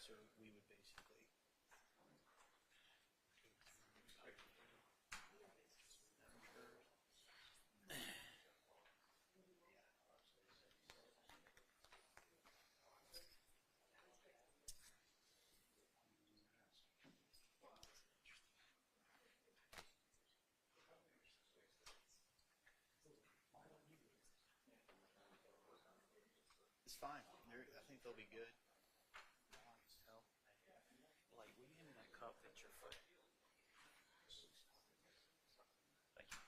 So we would basically. It's fine. I think they'll be good. Like, will you hand me that cup that's your foot? Thank you.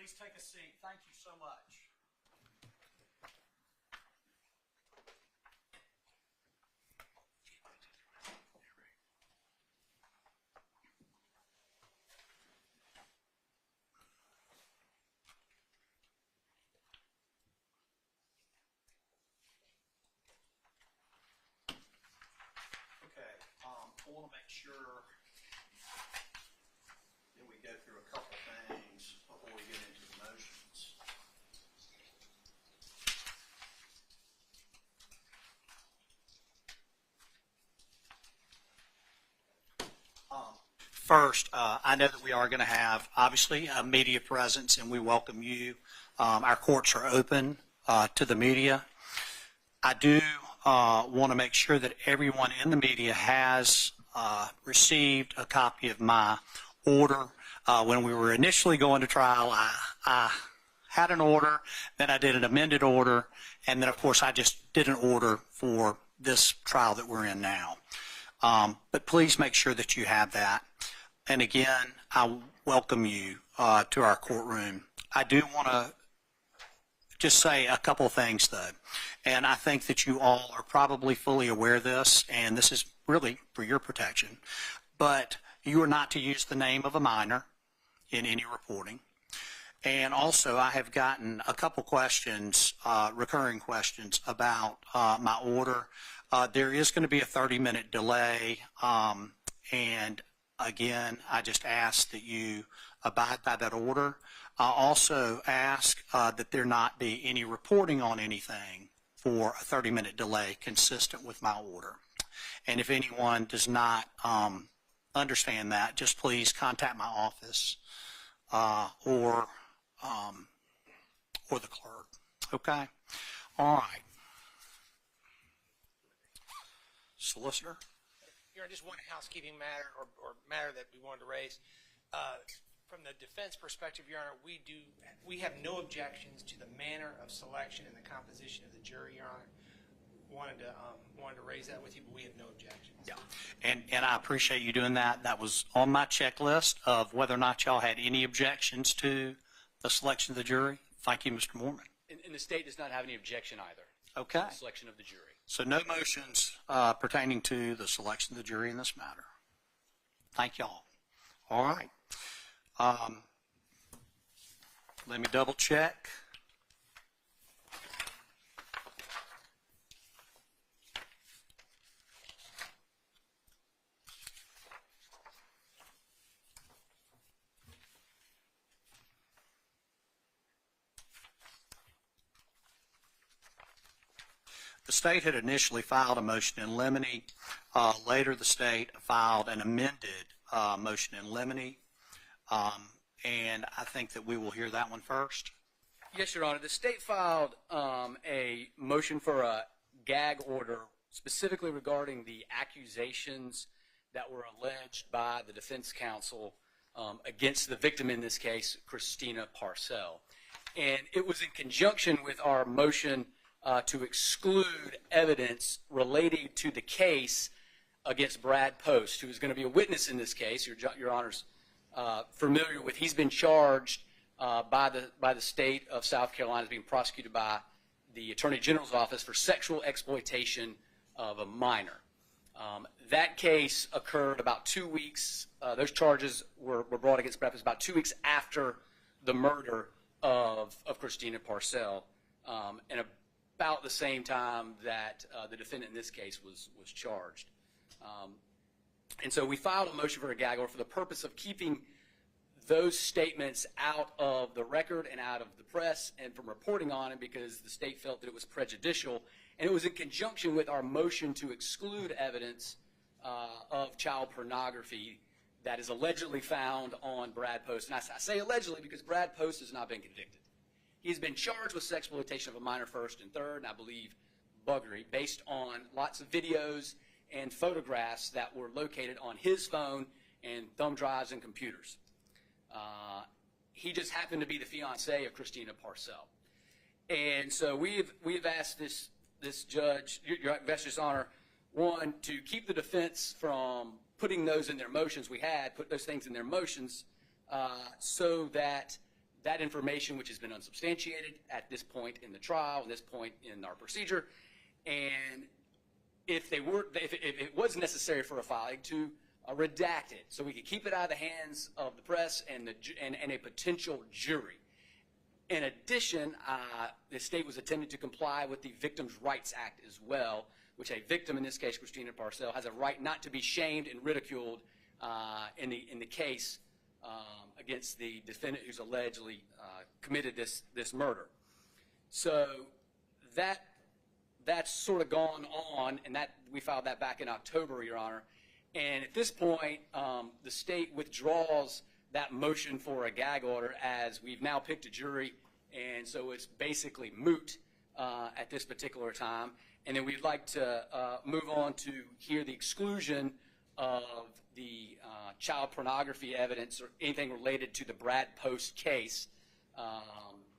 Please take a seat. Thank you so much. Okay, I want to make sure that we go through a couple things before we get into the motions. First, I know that we are going to have, obviously, a media presence, and we welcome you. Our courts are open to the media. I do want to make sure that everyone in the media has received a copy of my order. When we were initially going to trial, I had an order, then I did an amended order, and then, of course, I just did an order for this trial that we're in now. But please make sure that you have that. And again, I welcome you to our courtroom. I do want to just say a couple of things, though. And I think that you all are probably fully aware of this, and this is really for your protection. But you are not to use the name of a minor in any reporting. And also, I have gotten a couple questions, recurring questions about my order. There is going to be a 30-minute delay, and again, I just ask that you abide by that order. I also ask that there not be any reporting on anything for a 30-minute delay consistent with my order. And if anyone does not understand that, just please contact my office or the clerk. Okay? All right. Solicitor? Your Honor, just one housekeeping matter or matter that we wanted to raise. From the defense perspective, Your Honor, we have no objections to the manner of selection and the composition of the jury, Your Honor. Wanted to raise that with you, but we have no objections. Yeah, and I appreciate you doing that. That was on my checklist of whether or not y'all had any objections to the selection of the jury. Thank you, Mr. Moorman. And the state does not have any objection either. Okay. To the selection of the jury. So no motions pertaining to the selection of the jury in this matter. Thank y'all. All right. Let me double check. The state had initially filed a motion in limine. Later, the state filed an amended motion in limine. And I think that we will hear that one first. Yes, Your Honor. The state filed a motion for a gag order specifically regarding the accusations that were alleged by the defense counsel against the victim in this case, Christina Parcell. And it was in conjunction with our motion to exclude evidence relating to the case against Brad Post, who is going to be a witness in this case. Your Honor's familiar with. He's been charged by the state of South Carolina as being prosecuted by the Attorney General's office for sexual exploitation of a minor. That case occurred about 2 weeks. Those charges were brought against Brad Post about 2 weeks after the murder of Christina Parcell, and about the same time that the defendant in this case was charged. And so we filed a motion for a gag order for the purpose of keeping those statements out of the record and out of the press and from reporting on it because the state felt that it was prejudicial. And it was in conjunction with our motion to exclude evidence of child pornography that is allegedly found on Brad Post. And I say allegedly because Brad Post has not been convicted. He's been charged with sexploitation of a minor first and third, and I believe buggery, based on lots of videos and photographs that were located on his phone and thumb drives and computers. He just happened to be the fiancé of Christina Parcell. And so we've asked this judge, Your Justice Honor, one, to keep the defense from putting those in their motions. We had put those things in their motions so that that information, which has been unsubstantiated at this point in the trial, at this point in our procedure, and if it was necessary for a filing, to redact it so we could keep it out of the hands of the press and a potential jury. In addition, the state was attempting to comply with the Victims' Rights Act as well, which a victim, in this case Christina Parcell, has a right not to be shamed and ridiculed in the case against the defendant who's allegedly committed this murder. So that's sort of gone on, and that we filed that back in October, Your Honor. And at this point, the state withdraws that motion for a gag order as we've now picked a jury, and so it's basically moot at this particular time. And then we'd like to move on to hear the exclusion of the child pornography evidence or anything related to the Brad Post case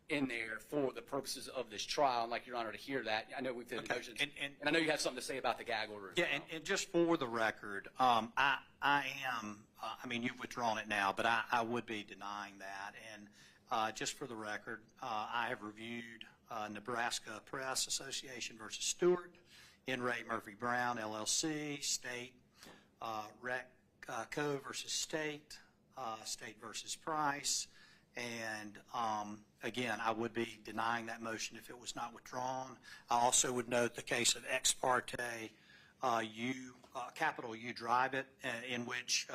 in there for the purposes of this trial. I'd like, Your Honor, to hear that. I know we've had motions, and I know you have something to say about the gag order as yeah, well. and just for the record, I mean, you've withdrawn it now, but I would be denying that. And just for the record, I have reviewed Nebraska Press Association versus Stewart, N. Ray Murphy Brown, LLC, State, Rec Co. versus State, State versus Price. And again, I would be denying that motion if it was not withdrawn. I also would note the case of Ex Parte capital U Drive It, in which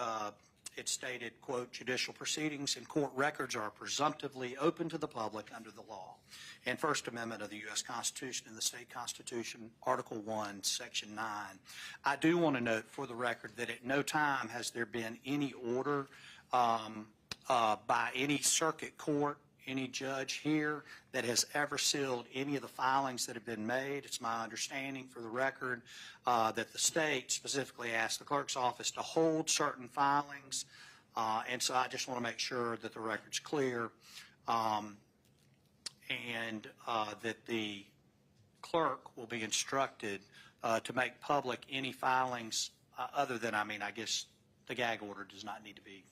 it stated, quote, judicial proceedings and court records are presumptively open to the public under the law. And First Amendment of the U.S. Constitution and the State Constitution, Article 1, Section 9. I do want to note for the record that at no time has there been any order by any circuit court, any judge here that has ever sealed any of the filings that have been made. It's my understanding, for the record, that the state specifically asked the clerk's office to hold certain filings, and so I just want to make sure that the record's clear, and that the clerk will be instructed to make public any filings other than, I guess the gag order does not need to be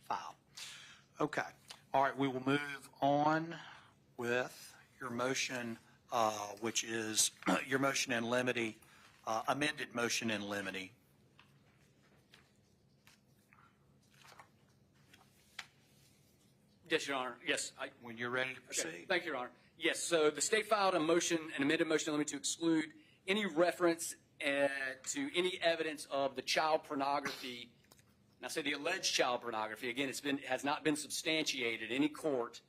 filed. Okay. All right, we will move on with your motion, which is your motion in limine, amended motion in limine. Yes, Your Honor. Yes. When you're ready to proceed. Okay. Thank you, Your Honor. Yes, so the state filed a motion, an amended motion in limine, to exclude any reference to any evidence of the child pornography. Now, say the alleged child pornography, again, has not been substantiated in any court,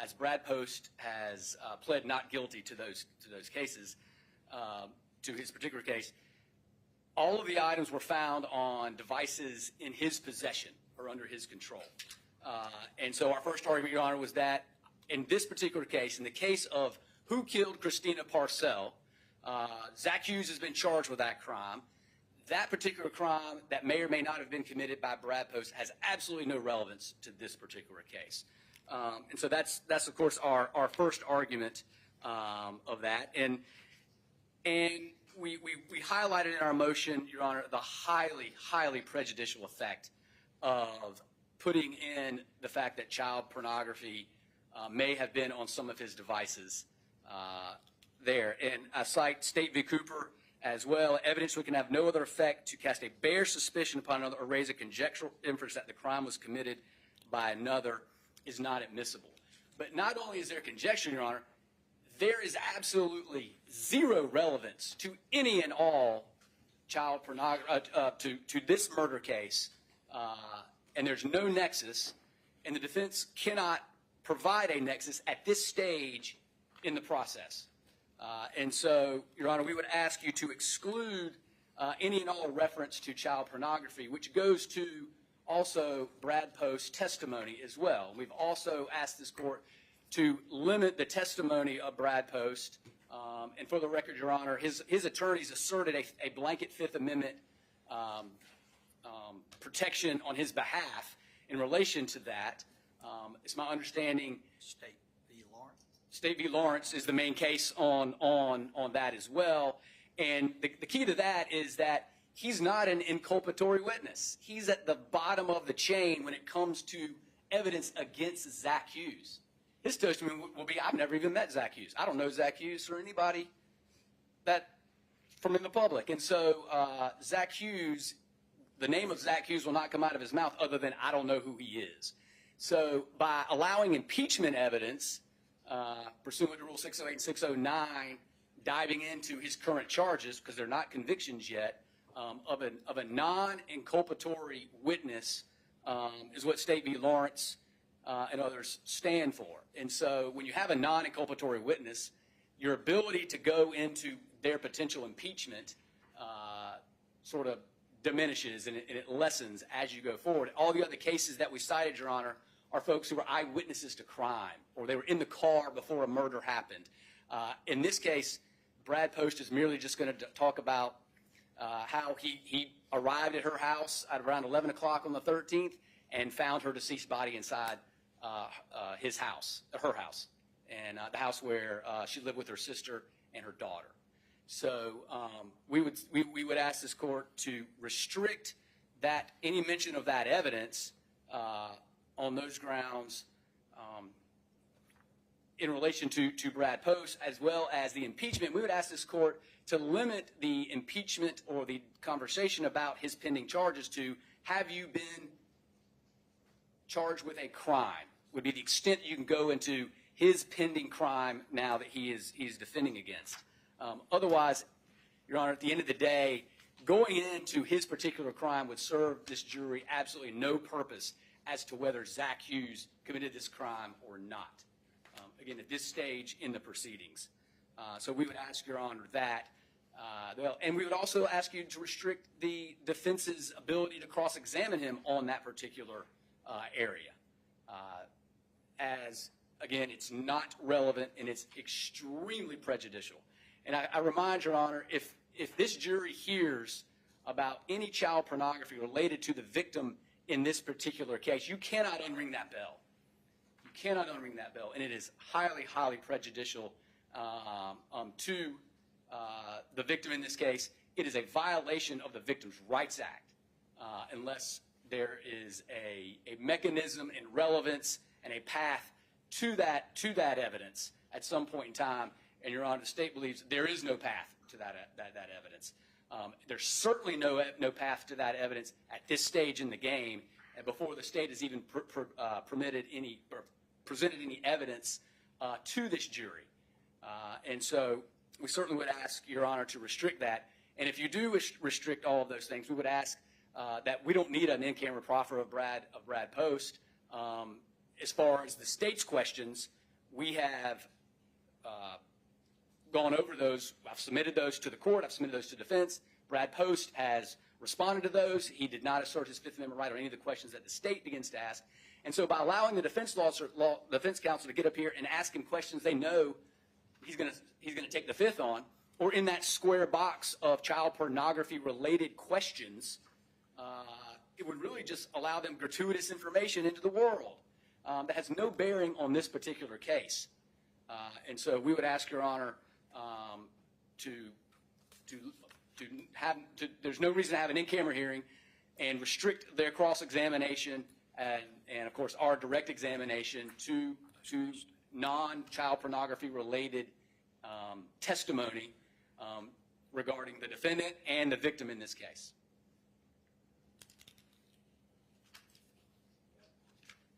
as Brad Post has pled not guilty to those cases, to his particular case. All of the items were found on devices in his possession or under his control. And so our first argument, Your Honor, was that in this particular case, in the case of who killed Christina Parcell, Zach Hughes has been charged with that crime. That particular crime that may or may not have been committed by Brad Post has absolutely no relevance to this particular case. And so that's of course our first argument of that. And we highlighted in our motion, Your Honor, the highly prejudicial effect of putting in the fact that child pornography may have been on some of his devices there. And I cite State v. Cooper as well. Evidence which can have no other effect to cast a bare suspicion upon another or raise a conjectural inference that the crime was committed by another is not admissible. But not only is there conjecture, Your Honor, there is absolutely zero relevance to any and all child pornography, to this murder case, and there's no nexus, and the defense cannot provide a nexus at this stage in the process. And so, Your Honor, we would ask you to exclude any and all reference to child pornography, which goes to also Brad Post's testimony as well. We've also asked this court to limit the testimony of Brad Post. And for the record, Your Honor, his attorneys asserted a blanket Fifth Amendment protection on his behalf in relation to that. It's my understanding State v. Lawrence is the main case on that as well. And the key to that is that he's not an inculpatory witness. He's at the bottom of the chain when it comes to evidence against Zach Hughes. His testimony will be, I've never even met Zach Hughes. I don't know Zach Hughes or anybody that from in the public. And so Zach Hughes, the name of Zach Hughes will not come out of his mouth other than I don't know who he is. So by allowing impeachment evidence, pursuant to Rule 608 and 609, diving into his current charges, because they're not convictions yet, of a non-inculpatory witness is what State v. Lawrence and others stand for. And so when you have a non-inculpatory witness, your ability to go into their potential impeachment sort of diminishes and it lessens as you go forward. All the other cases that we cited, Your Honor, are folks who were eyewitnesses to crime or they were in the car before a murder happened. In this case, Brad Post is merely just going to talk about how he arrived at her house at around 11 o'clock on the 13th and found her deceased body inside his house, her house, and the house where she lived with her sister and her daughter. So we would ask this court to restrict that any mention of that evidence on those grounds in relation to Brad Post, as well as the impeachment. We would ask this court to limit the impeachment or the conversation about his pending charges to, have you been charged with a crime, would be the extent you can go into his pending crime now that he's defending against. Otherwise, Your Honor, at the end of the day, going into his particular crime would serve this jury absolutely no purpose as to whether Zach Hughes committed this crime or not. Again, at this stage in the proceedings. So we would ask, Your Honor, that. And we would also ask you to restrict the defense's ability to cross-examine him on that particular area. As, again, it's not relevant and it's extremely prejudicial. And I remind, Your Honor, if this jury hears about any child pornography related to the victim in this particular case, you cannot unring that bell. You cannot unring that bell. And it is highly, highly prejudicial to the victim in this case. It is a violation of the Victims' Rights Act unless there is a mechanism and relevance and a path to that evidence at some point in time. And, Your Honor, the state believes there is no path to that evidence. There's certainly no path to that evidence at this stage in the game, and before the state has even permitted any or presented any evidence to this jury. And so we certainly would ask, Your Honor, to restrict that. And if you do restrict all of those things, we would ask that we don't need an in-camera proffer of Brad Post. As far as the state's questions, we have gone over those. I've submitted those to the court. I've submitted those to defense. Brad Post has responded to those. He did not assert his Fifth Amendment right on any of the questions that the state begins to ask. And so by allowing the defense counsel to get up here and ask him questions they know he's going to take the fifth on, or in that square box of child pornography related questions, it would really just allow them gratuitous information into the world that has no bearing on this particular case. And so we would ask, Your Honor, there's no reason to have an in-camera hearing and restrict their cross-examination and of course our direct examination to non-child pornography related testimony regarding the defendant and the victim in this case.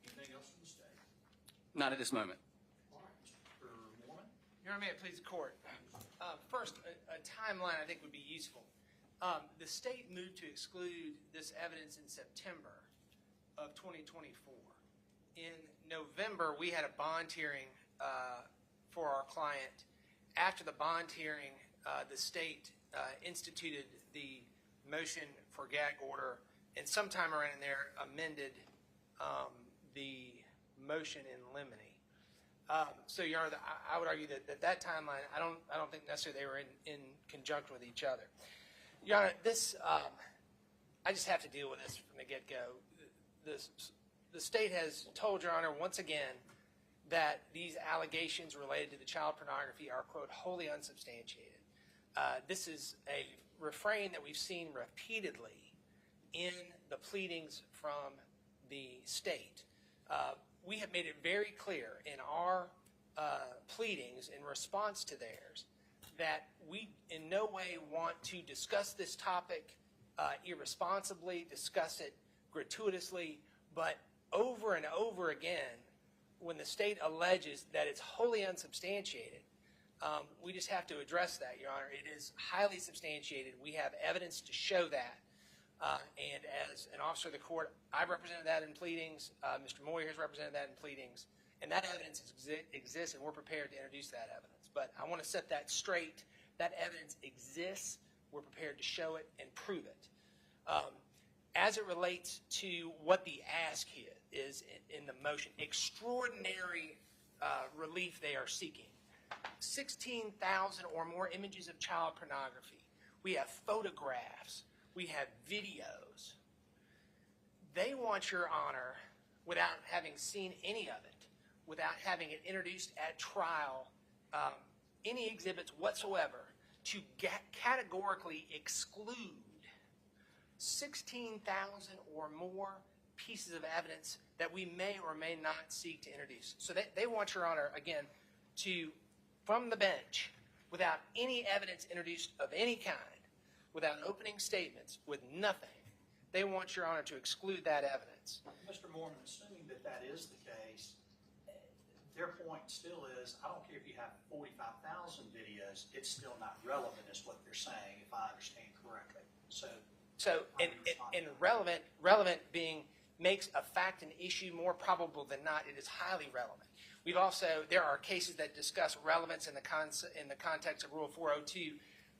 Anything else from the state? Not at this moment. All right, Mr. Mormon. Your Honor, may it please the court. First, a timeline I think would be useful. The state moved to exclude this evidence in September of 2024. In November, we had a bond hearing for our client. After the bond hearing, the state instituted the motion for gag order, and sometime around there amended the motion in limine. So, Your Honor, I would argue that that timeline, I don't think necessarily they were in conjunction with each other. Your Honor, this I just have to deal with this from the get-go. The state has told Your Honor once again that these allegations related to the child pornography are, quote, wholly unsubstantiated. This is a refrain that we've seen repeatedly in the pleadings from the state. we have made it very clear in our pleadings in response to theirs that we in no way want to discuss this topic irresponsibly, discuss it gratuitously, but over and over again, when the state alleges that it's wholly unsubstantiated, we just have to address that, Your Honor. It is highly substantiated. We have evidence to show that. And as an officer of the court, I've represented that in pleadings. Mr. Moyer has represented that in pleadings. And that evidence exists, and we're prepared to introduce that evidence. But I want to set that straight. That evidence exists. We're prepared to show it and prove it. As it relates to what the ask is in the motion, extraordinary relief they are seeking. 16,000 or more images of child pornography. We have photographs. We have videos. They want Your Honor, without having seen any of it, without having it introduced at trial, any exhibits whatsoever, to categorically exclude 16,000 or more pieces of evidence that we may or may not seek to introduce. So they want Your Honor, again, to, from the bench, without any evidence introduced of any kind, without opening statements, with nothing, they want Your Honor to exclude that evidence. Mr. Mormon, assuming that that is the case, their point still is, I don't care if you have 45,000 videos, it's still not relevant is what they're saying, if I understand correctly. So and relevant being makes a fact and issue more probable than not. It is highly relevant. We've also, there are cases that discuss relevance in the context of Rule 402.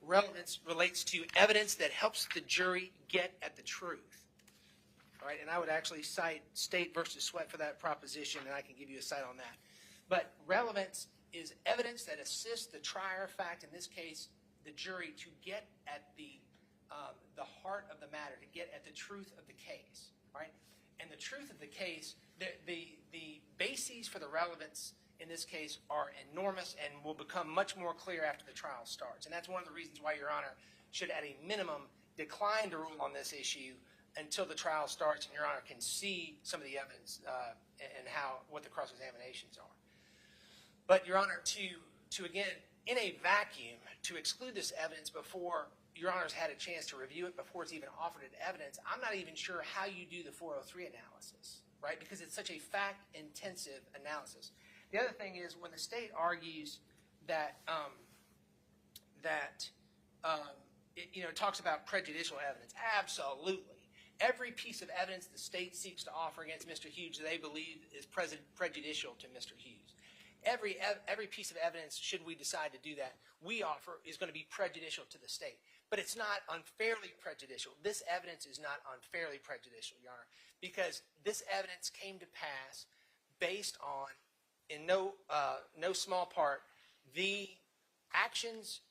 Relevance relates to evidence that helps the jury get at the truth. All right, and I would actually cite State versus Sweat for that proposition, and I can give you a cite on that. But relevance is evidence that assists the trier of fact, in this case, the jury, to get at the heart of the matter, to get at the truth of the case. All right, and the truth of the case, the bases for the relevance in this case are enormous and will become much more clear after the trial starts. And that's one of the reasons why Your Honor should, at a minimum, decline to rule on this issue until the trial starts and Your Honor can see some of the evidence and what the cross-examinations are. But Your Honor, to again, in a vacuum, to exclude this evidence before Your Honor's had a chance to review it, before it's even offered as evidence, I'm not even sure how you do the 403 analysis, right? Because it's such a fact-intensive analysis. The other thing is when the state argues that it talks about prejudicial evidence, absolutely. Every piece of evidence the state seeks to offer against Mr. Hughes they believe is prejudicial to Mr. Hughes. Every piece of evidence, should we decide to do that, we offer is going to be prejudicial to the state. But it's not unfairly prejudicial. This evidence is not unfairly prejudicial, Your Honor, because this evidence came to pass based on, in no small part, the actions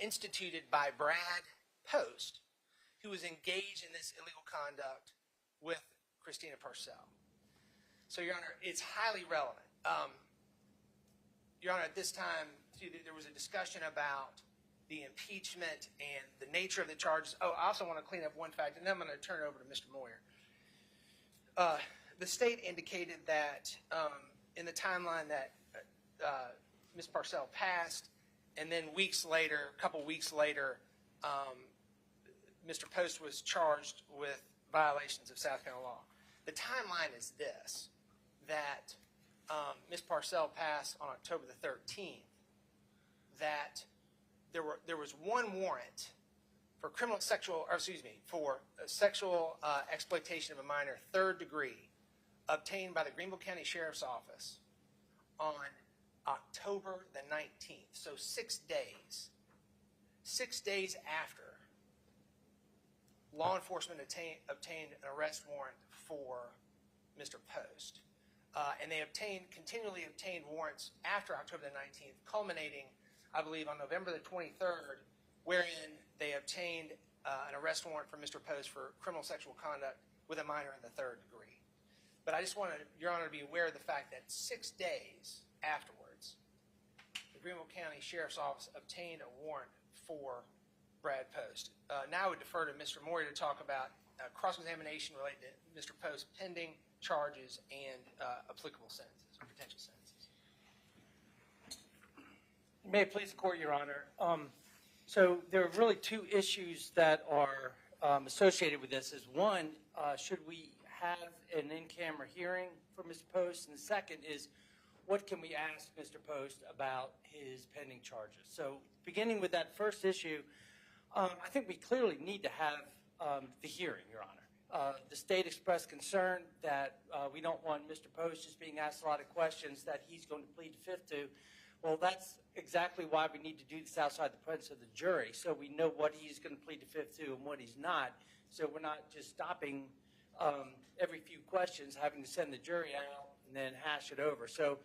instituted by Brad Post, who was engaged in this illegal conduct with Christina Parcell. So, Your Honor, it's highly relevant. Your Honor, at this time, there was a discussion about the impeachment and the nature of the charges. Oh, I also want to clean up one fact, and then I'm going to turn it over to Mr. Moyer. The state indicated that in the timeline that Ms. Parcell passed, and then a couple weeks later, Mr. Post was charged with violations of South Carolina law. The timeline is this, that Ms. Parcell passed on October the 13th, that there was one warrant for for sexual exploitation of a minor, 3rd degree, obtained by the Greenville County Sheriff's Office on October the 19th. So 6 days. 6 days after law enforcement obtained an arrest warrant for Mr. Post. And they continually obtained warrants after October the 19th, culminating, I believe, on November the 23rd, wherein they obtained an arrest warrant for Mr. Post for criminal sexual conduct with a minor in the 3rd degree. But I just wanted Your Honor to be aware of the fact that 6 days afterwards, the Greenville County Sheriff's Office obtained a warrant for Brad Post. Now I would defer to Mr. Moyer to talk about cross-examination related to Mr. Post's pending charges and applicable sentences or potential sentences. May it please the court, Your Honor. So there are really two issues that are associated with this. Is one, should we have an in-camera hearing for Mr. Post? And the second is, what can we ask Mr. Post about his pending charges? So beginning with that first issue, I think we clearly need to have the hearing, Your Honor. The state expressed concern that we don't want Mr. Post just being asked a lot of questions that he's going to plead the fifth to. Well, that's exactly why we need to do this outside the presence of the jury, so we know what he's going to plead the fifth to and what he's not, so we're not just stopping every few questions, having to send the jury out and then hash it over. So,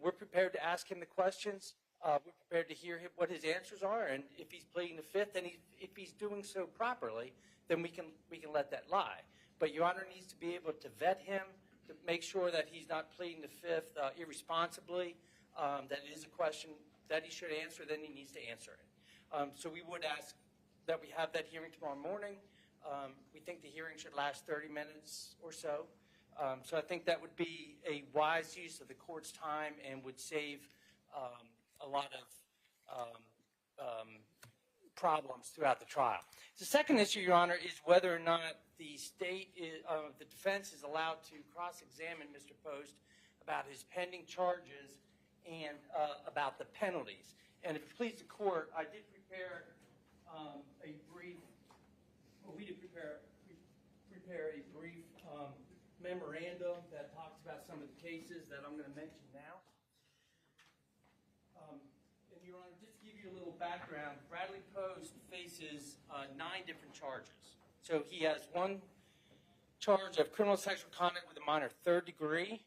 we're prepared to ask him the questions. We're prepared to hear what his answers are, and if he's pleading the fifth, and if he's doing so properly, then we can let that lie. But Your Honor needs to be able to vet him to make sure that he's not pleading the fifth irresponsibly. That it is a question that he should answer, then he needs to answer it. So we would ask that we have that hearing tomorrow morning. We think the hearing should last 30 minutes or so. So I think that would be a wise use of the court's time and would save a lot of problems throughout the trial. The second issue, Your Honor, is whether or not the the defense is allowed to cross-examine Mr. Post about his pending charges and about the penalties. And if it pleases the court, I did prepare a brief, or we did prepare a brief memorandum that talks about some of the cases that I'm going to mention now. And Your Honor, just to give you a little background, Bradley Post faces 9 different charges. So he has one charge of criminal sexual conduct with a minor third degree.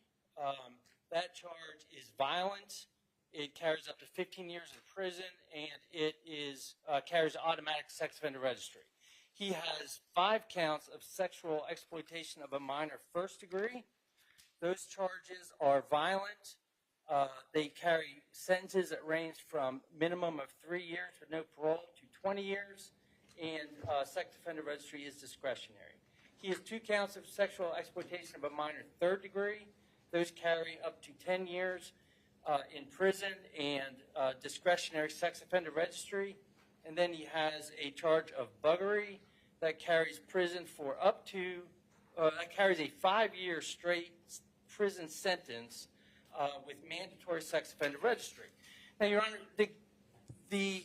That charge is violent. It carries up to 15 years in prison, and it carries automatic sex offender registry. He has 5 counts of sexual exploitation of a minor first degree. Those charges are violent. They carry sentences that range from minimum of 3 years with no parole to 20 years, and sex offender registry is discretionary. He has 2 counts of sexual exploitation of a minor third degree. Those carry up to 10 years in prison and discretionary sex offender registry. And then he has a charge of buggery that carries prison for up to, that carries a 5-year straight prison sentence with mandatory sex offender registry. Now, Your Honor, the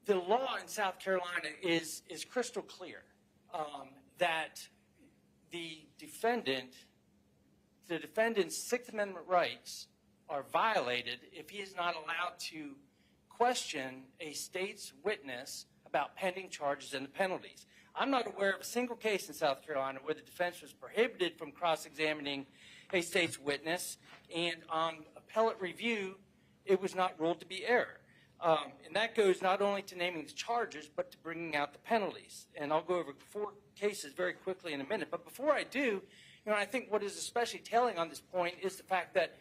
law in South Carolina is crystal clear that the defendant's Sixth Amendment rights are violated if he is not allowed to question a state's witness about pending charges and the penalties. I'm not aware of a single case in South Carolina where the defense was prohibited from cross-examining a state's witness, and on appellate review, it was not ruled to be error. And that goes not only to naming the charges, but to bringing out the penalties. And I'll go over 4 cases very quickly in a minute. But before I do, I think what is especially telling on this point is the fact that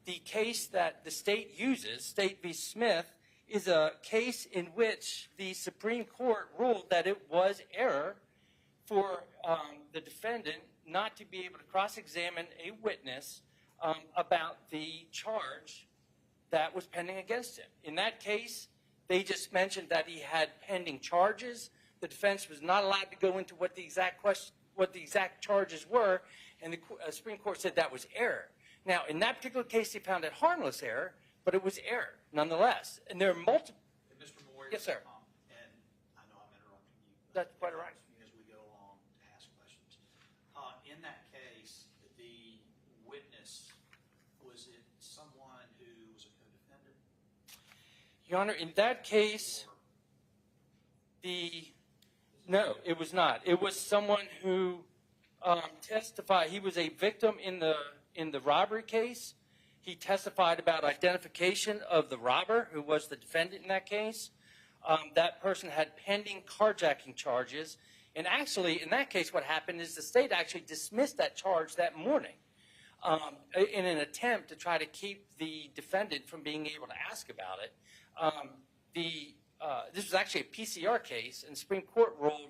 the case that the state uses, State v. Smith, is a case in which the Supreme Court ruled that it was error for the defendant not to be able to cross-examine a witness about the charge that was pending against him. In that case, they just mentioned that he had pending charges. The defense was not allowed to go into what the exact charges were, and the Supreme Court said that was error. Now, in that particular case, they found it harmless error, but it was error nonetheless. And there are multiple. Mr. Moore, yes, sir. And I know I'm interrupting you. That's quite all right. As we go along to ask questions. In that case, the witness, was it someone who was a co-defendant? Your Honor, in that case, no, it was not. It was someone who testified. He was a victim in the robbery case. He testified about identification of the robber, who was the defendant in that case. That person had pending carjacking charges. And actually, in that case, what happened is the state actually dismissed that charge that morning in an attempt to try to keep the defendant from being able to ask about it. This was actually a PCR case, and the Supreme Court ruled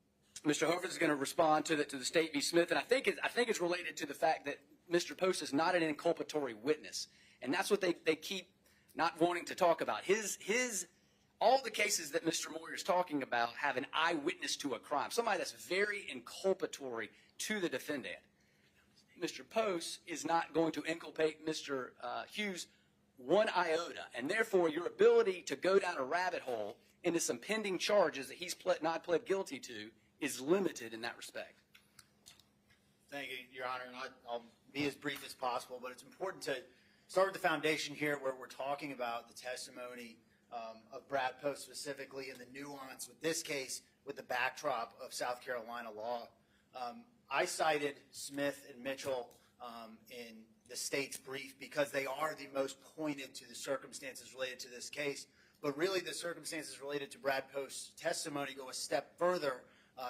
Mr. Hofer is going to respond to the State v. Smith, and I think it's related to the fact that Mr. Post is not an inculpatory witness, and that's what they keep not wanting to talk about. All the cases that Mr. Moyer is talking about have an eyewitness to a crime, somebody that's very inculpatory to the defendant. Mr. Post is not going to inculpate Mr. Hughes one iota, and therefore your ability to go down a rabbit hole into some pending charges that he's not pled guilty to is limited in that respect. Thank you, Your Honor, and I'll be as brief as possible, but it's important to start with the foundation here where we're talking about the testimony of Brad Post specifically and the nuance with this case with the backdrop of South Carolina law. I cited Smith and Mitchell in the state's brief because they are the most pointed to the circumstances related to this case, but really the circumstances related to Brad Post's testimony go a step further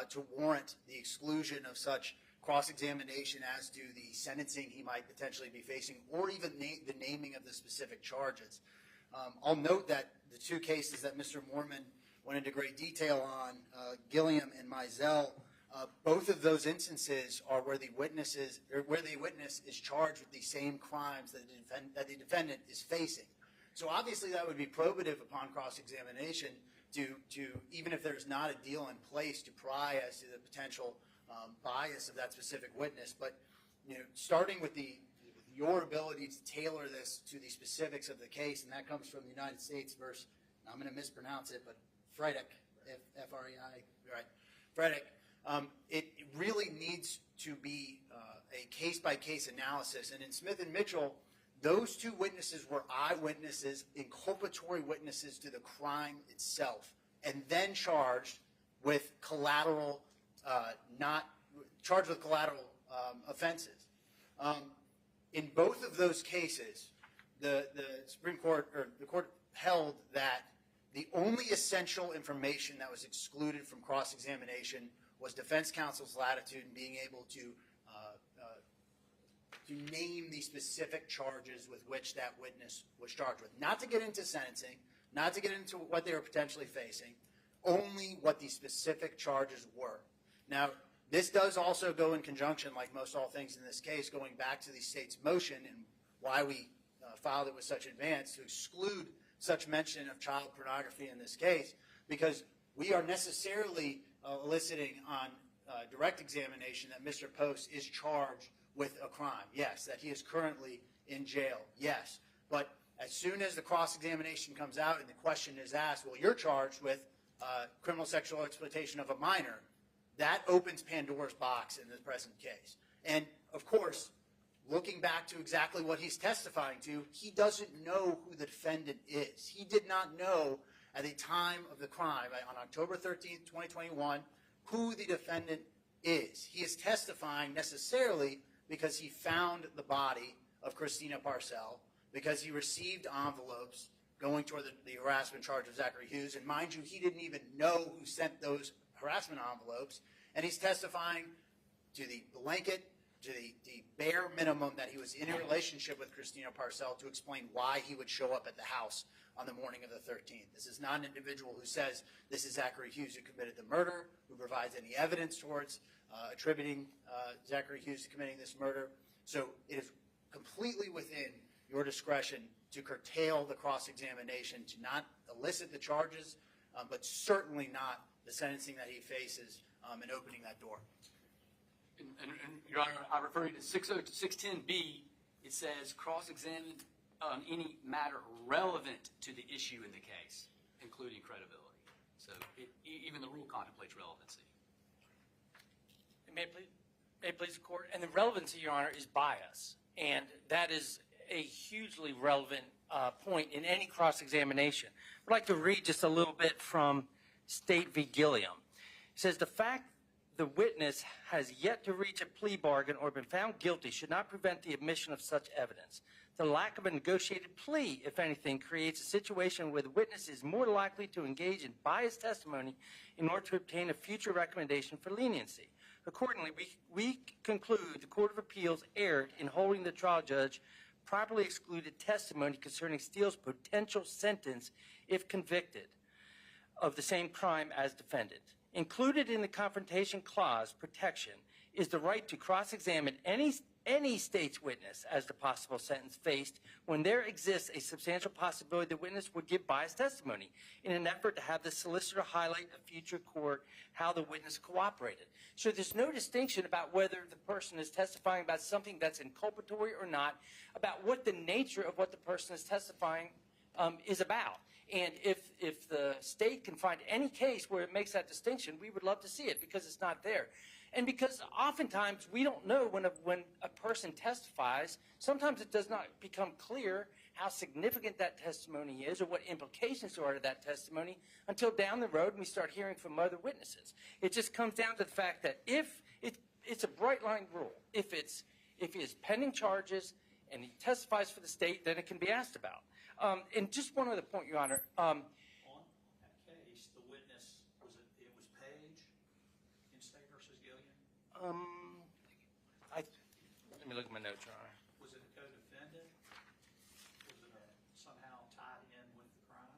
to warrant the exclusion of such cross-examination as to the sentencing he might potentially be facing, or even the naming of the specific charges. I'll note that the two cases that Mr. Moorman went into great detail on, Gilliam and Mizell, both of those instances are where the witness is charged with the same crimes that the defendant is facing. So obviously that would be probative upon cross-examination to even if there's not a deal in place to pry as to the potential bias of that specific witness. But starting with your ability to tailor this to the specifics of the case, and that comes from the United States versus, I'm going to mispronounce it, but Frederick, F-R-E-I, right, Frederick. It really needs to be a case-by-case analysis. And in Smith and Mitchell, those two witnesses were eyewitnesses, inculpatory witnesses to the crime itself, and then charged with collateral, offenses. In both of those cases, the Supreme Court, or the court held that the only essential information that was excluded from cross-examination was defense counsel's latitude in being able to name the specific charges with which that witness was charged with. Not to get into sentencing, not to get into what they were potentially facing, only what the specific charges were. Now, this does also go in conjunction, like most all things in this case, going back to the state's motion and why we filed it with such advance to exclude such mention of child pornography in this case, because we are necessarily eliciting on direct examination that Mr. Post is charged with a crime. Yes, that he is currently in jail. Yes. But as soon as the cross-examination comes out and the question is asked, well, you're charged with criminal sexual exploitation of a minor, that opens Pandora's box in the present case. And, of course, looking back to exactly what he's testifying to, he doesn't know who the defendant is. He did not know at the time of the crime, on October 13th, 2021, who the defendant is. He is testifying necessarily because he found the body of Christina Parcell, because he received envelopes going toward the harassment charge of Zachary Hughes. And mind you, he didn't even know who sent those harassment envelopes. And he's testifying to the blanket, to the bare minimum that he was in a relationship with Christina Parcell to explain why he would show up at the house on the morning of the 13th. This is not an individual who says this is Zachary Hughes who committed the murder, who provides any evidence towards attributing Zachary Hughes to committing this murder. So it is completely within your discretion to curtail the cross-examination, to not elicit the charges, but certainly not the sentencing that he faces and opening that door. And Your Honor, I refer you to 610B. It says cross-examine on any matter relevant to the issue in the case, including credibility. So even the rule contemplates relevancy. May it please the court? And the relevancy, Your Honor, is bias. And that is a hugely relevant point in any cross-examination. I'd like to read just a little bit from State v. Gilliam. It says, the fact the witness has yet to reach a plea bargain or been found guilty should not prevent the admission of such evidence. The lack of a negotiated plea, if anything, creates a situation where the witness is more likely to engage in biased testimony in order to obtain a future recommendation for leniency. Accordingly, we conclude the Court of Appeals erred in holding the trial judge properly excluded testimony concerning Steele's potential sentence if convicted of the same crime as defendant. Included in the Confrontation Clause protection is the right to cross-examine any state's witness as to possible sentence faced when there exists a substantial possibility the witness would give biased testimony in an effort to have the solicitor highlight a future court how the witness cooperated. So there's no distinction about whether the person is testifying about something that's inculpatory or not, about what the nature of what the person is testifying is about. And if the state can find any case where it makes that distinction, we would love to see it because it's not there. And because oftentimes we don't know when a person testifies, sometimes it does not become clear how significant that testimony is or what implications there are to that testimony until down the road we start hearing from other witnesses. It just comes down to the fact that if it's a bright line rule, if he is pending charges and he testifies for the state, then it can be asked about. And just one other point, Your Honor. On that case, the witness, it was Page in State versus Gillian? Let me look at my notes, Your Honor. Was it a co-defendant? Was it somehow tied in with the crime?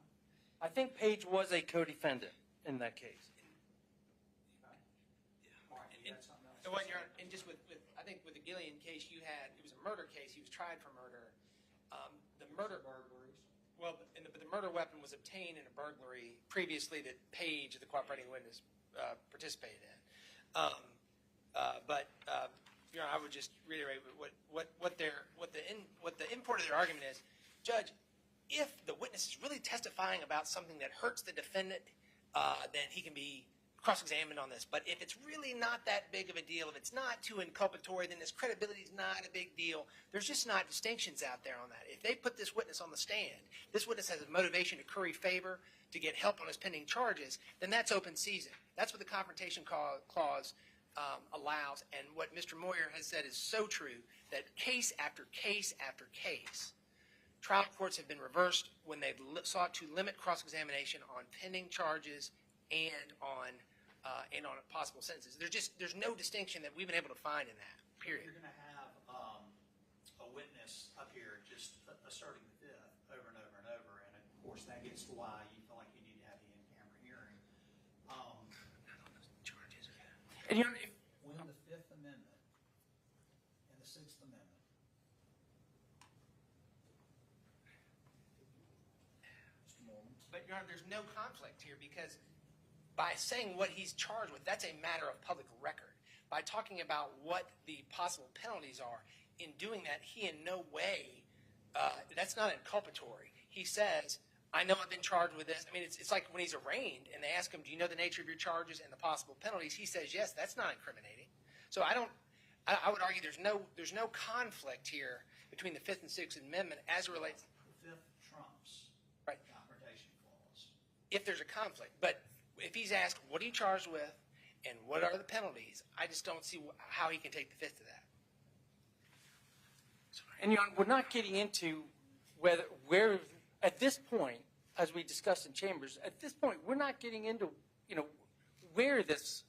I think Page was a co-defendant in that case. Okay. Mark, you had something else? And just I think with the Gillian case, it was a murder case. He was tried for murder. The murder burglaries. Well, but the murder weapon was obtained in a burglary previously that Page, the cooperating witness, participated in. You know, I would just reiterate what the import of their argument is. Judge, if the witness is really testifying about something that hurts the defendant, then he can be cross-examined on this. But if it's really not that big of a deal, if it's not too inculpatory, then his credibility is not a big deal. There's just not distinctions out there on that. If they put this witness on the stand, this witness has a motivation to curry favor, to get help on his pending charges, then that's open season. That's what the Confrontation Clause allows. And what Mr. Moyer has said is so true, that case after case after case, trial courts have been reversed when they've sought to limit cross-examination on pending charges and on possible sentences. There's no distinction that we've been able to find in that, period. You're going to have a witness up here just asserting the fifth over and over and over, and of course that gets to why you feel like you need to have the in-camera hearing. And you know, When the Fifth Amendment and the Sixth Amendment Mr. Mormon. But, Your Honor, there's no conflict here because by saying what he's charged with, that's a matter of public record. By talking about what the possible penalties are, in doing that, he in no way, that's not inculpatory. He says, I know I've been charged with this. I mean, it's like when he's arraigned and they ask him, do you know the nature of your charges and the possible penalties? He says, yes, that's not incriminating. So I would argue there's no conflict here between the Fifth and Sixth Amendment as it relates. The Fifth trumps Right. the Confrontation Clause. If there's a conflict. But if he's asked, what are you charged with and what are the penalties, I just don't see how he can take the Fifth to that. and you know, we're not getting into where at this point, as we discussed in chambers, at this point we're not getting into where this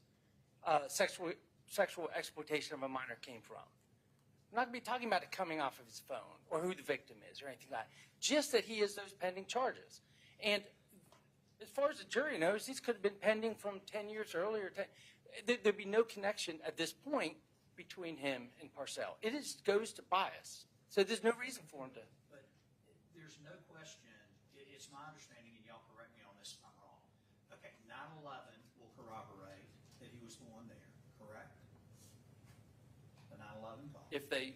sexual exploitation of a minor came from. We're not going to be talking about it coming off of his phone or who the victim is or anything like that. Just that he has those pending charges. And as far as the jury knows, these could have been pending from 10 years earlier. There'd be no connection at this point between him and Parcell. It goes to bias. So there's no reason for him to. But there's no question, it's my understanding, and y'all correct me on this if I'm wrong. Okay, 9/11 will corroborate that he was the one there, correct? The 9/11 call. If they,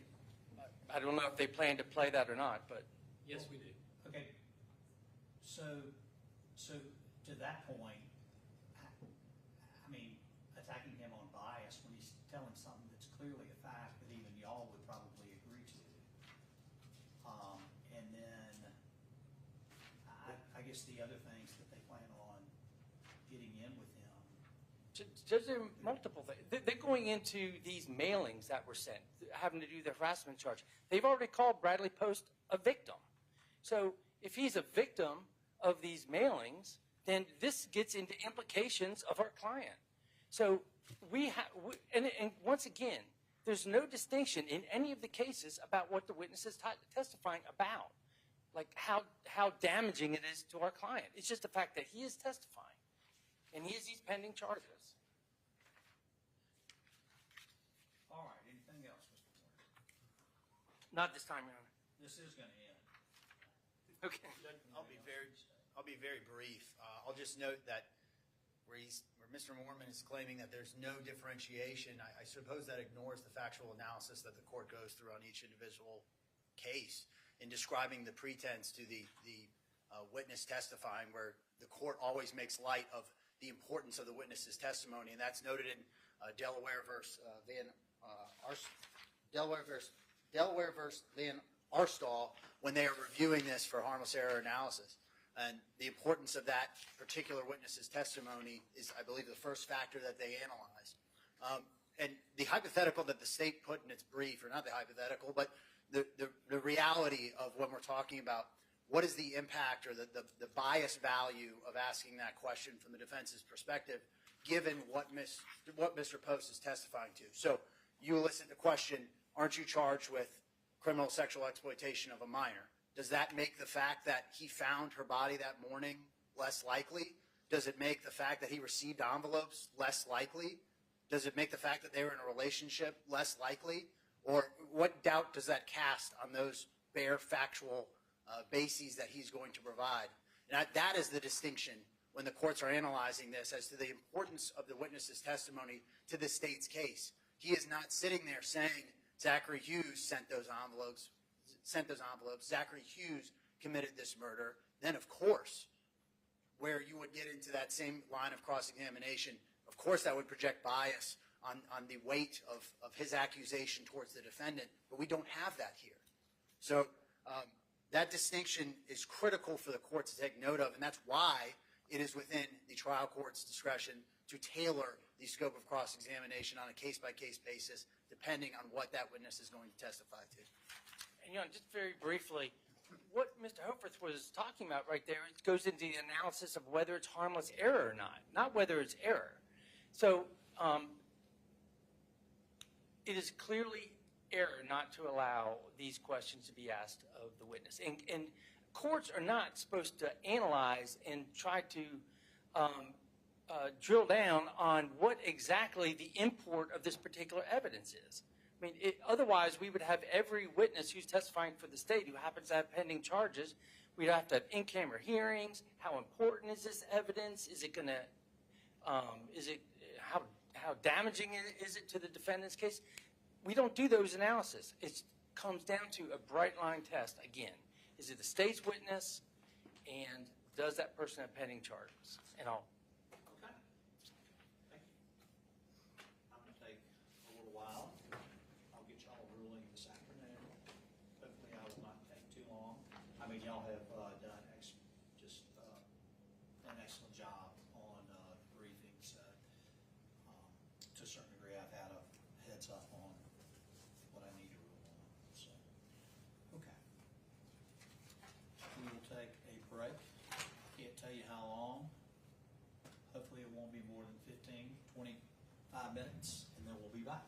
I don't know if they plan to play that or not, but. Yes, we do. Okay, so to that point, I mean, attacking him on bias when he's telling something that's clearly a fact that even y'all would probably agree to. And then I guess the other things that they plan on getting in with him. Judge, there are multiple things. They're going into these mailings that were sent, having to do the harassment charge. They've already called Bradley Post a victim. So if he's a victim of these mailings, then this gets into implications of our client. So and once again, there's no distinction in any of the cases about what the witness is testifying about, like how damaging it is to our client. It's just the fact that he is testifying. And he's pending charges. All right, anything else, Mr. Porter? Not this time, Your Honor. This is going to end. Okay. I'll be very brief. I'll just note that where Mr. Mormon is claiming that there's no differentiation, I suppose that ignores the factual analysis that the court goes through on each individual case in describing the pretense to the witness testifying, where the court always makes light of the importance of the witness's testimony, and that's noted in Delaware versus Van Arstal when they are reviewing this for harmless error analysis. And the importance of that particular witness's testimony is, I believe, the first factor that they analyzed. And the hypothetical that the state put in its brief, or not the hypothetical, but the reality of when we're talking about what is the impact or the bias value of asking that question from the defense's perspective, given what Mr. Post is testifying to. So you elicit the question, aren't you charged with criminal sexual exploitation of a minor? Does that make the fact that he found her body that morning less likely? Does it make the fact that he received envelopes less likely? Does it make the fact that they were in a relationship less likely? Or what doubt does that cast on those bare factual bases that he's going to provide? And that is the distinction when the courts are analyzing this as to the importance of the witness's testimony to the state's case. He is not sitting there saying Zachary Hughes sent those envelopes. Zachary Hughes committed this murder. Then, of course, where you would get into that same line of cross-examination, of course that would project bias on the weight of his accusation towards the defendant, but we don't have that here. So that distinction is critical for the court to take note of, and that's why it is within the trial court's discretion to tailor the scope of cross-examination on a case-by-case basis, depending on what that witness is going to testify to. And, you know, just very briefly, what Mr. Hoforth was talking about right there, it goes into the analysis of whether it's harmless error or not whether it's error. So it is clearly error not to allow these questions to be asked of the witness. And courts are not supposed to analyze and try to drill down on what exactly the import of this particular evidence is. I mean, otherwise we would have every witness who's testifying for the state who happens to have pending charges. We'd have to have in-camera hearings. How important is this evidence? Is it going to, how damaging is it to the defendant's case? We don't do those analysis. It comes down to a bright line test. Again, is it the state's witness, and does that person have pending charges? And I'll. Okay. Thank you. I'm going to take a little while. I'll get y'all a ruling this afternoon. Hopefully I will not take too long. I mean, y'all have done an excellent job on the briefing. So to a certain degree, I've had a heads up on what I need to rule on. So, okay. We will take a break. Can't tell you how long. Hopefully it won't be more than 15, 25 minutes, and then we'll be back.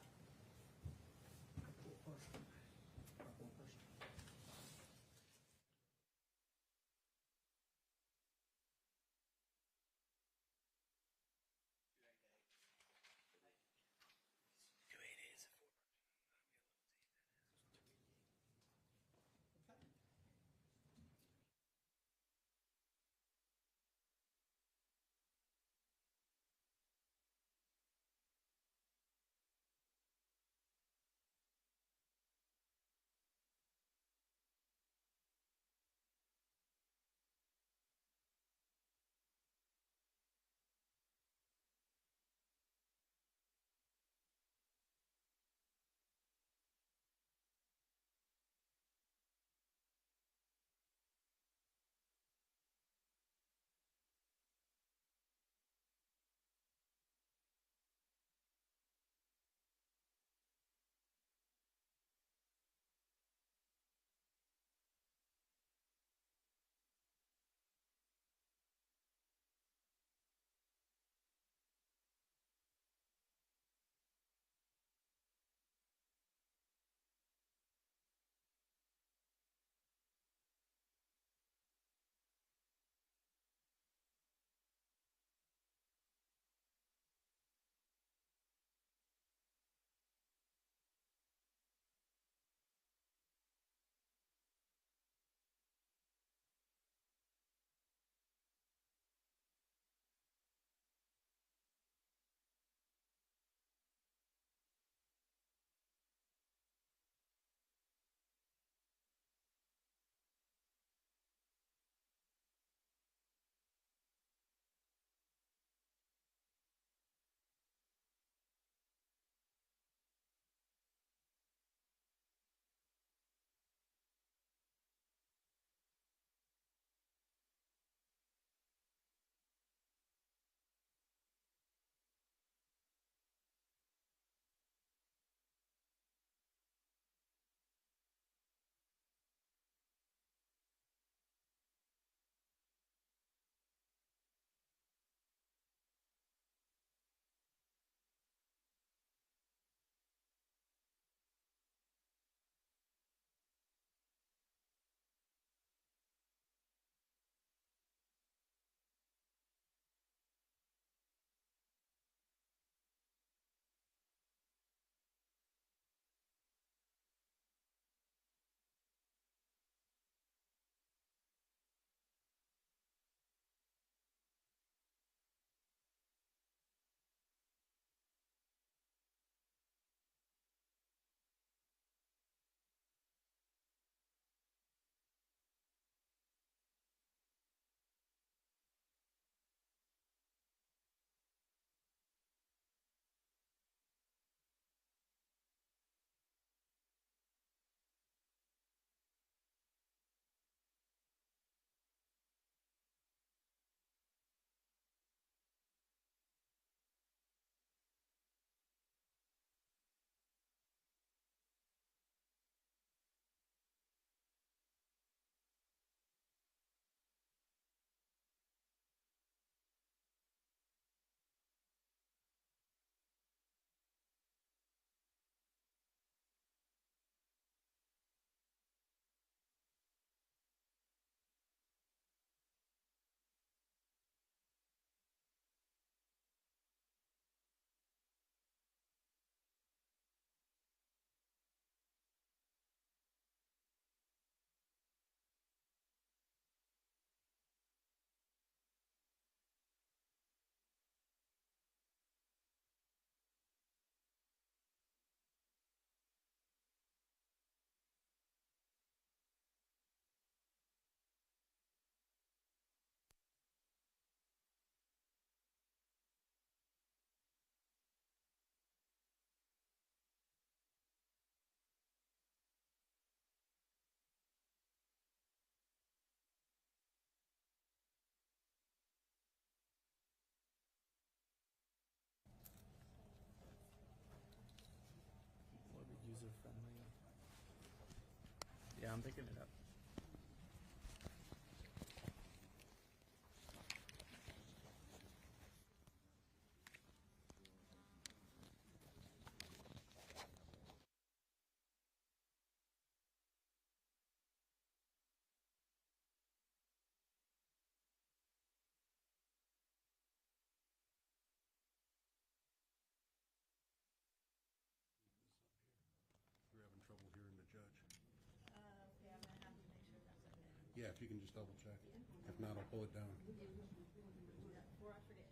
friendly. Yeah, I'm picking it up. We're having trouble hearing the judge. Okay, I'm gonna have to make sure that's okay. Yeah, if you can just double check. If not, I'll pull it down. Before I forget.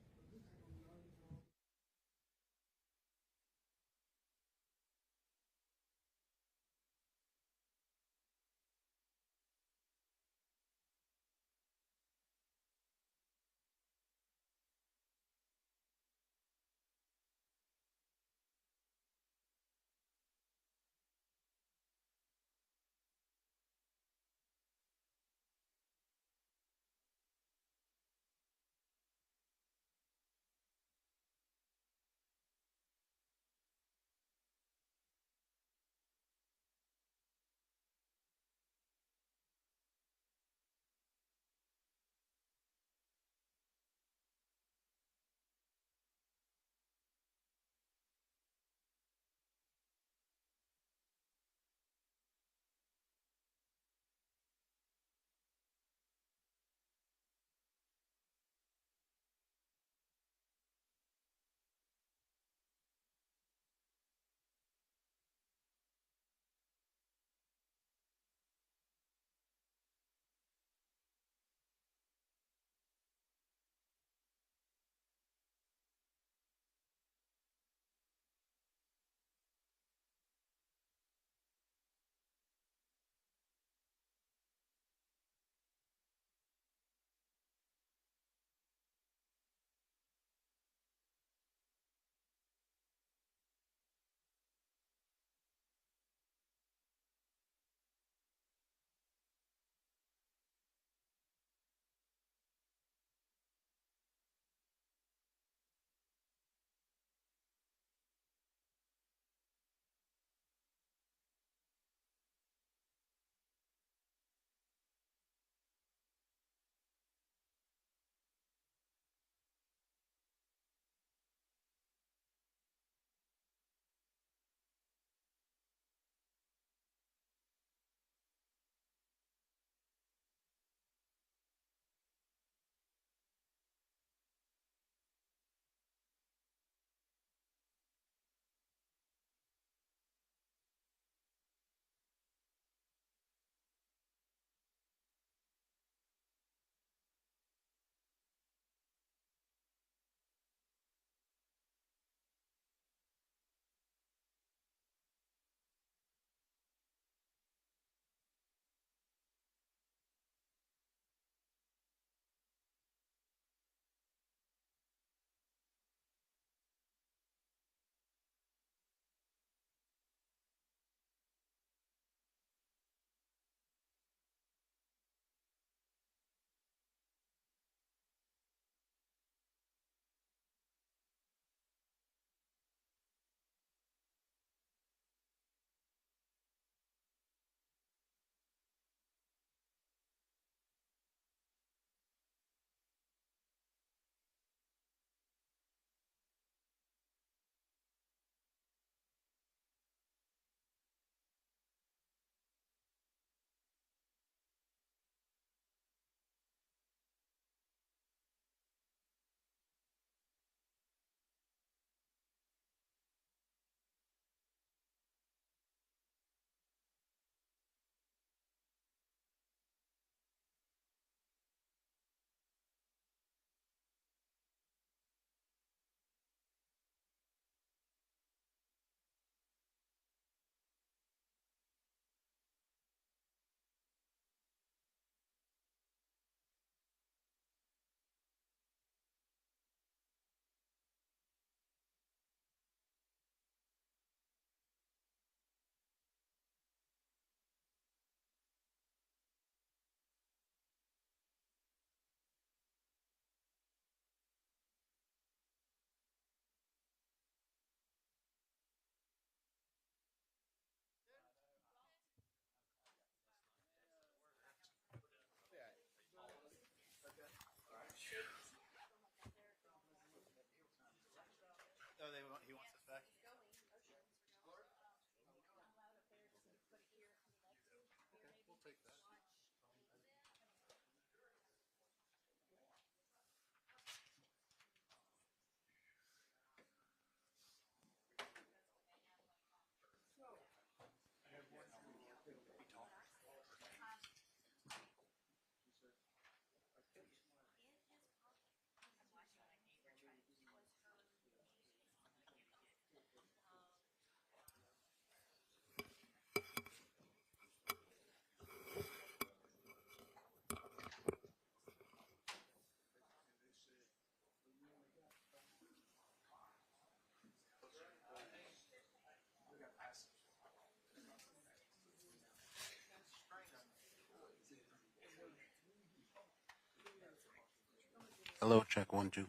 Hello, check 1, 2.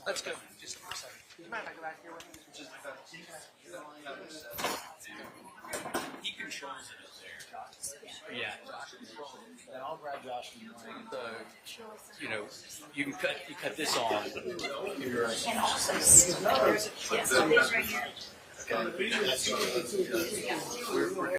Let's go. Just for a second. Do you mind if I go back here with you? He controls it up there. Yeah. Then I'll grab Josh in the morning. So, you know, you cut this on. And also, there's, yes, so there's right here. Okay.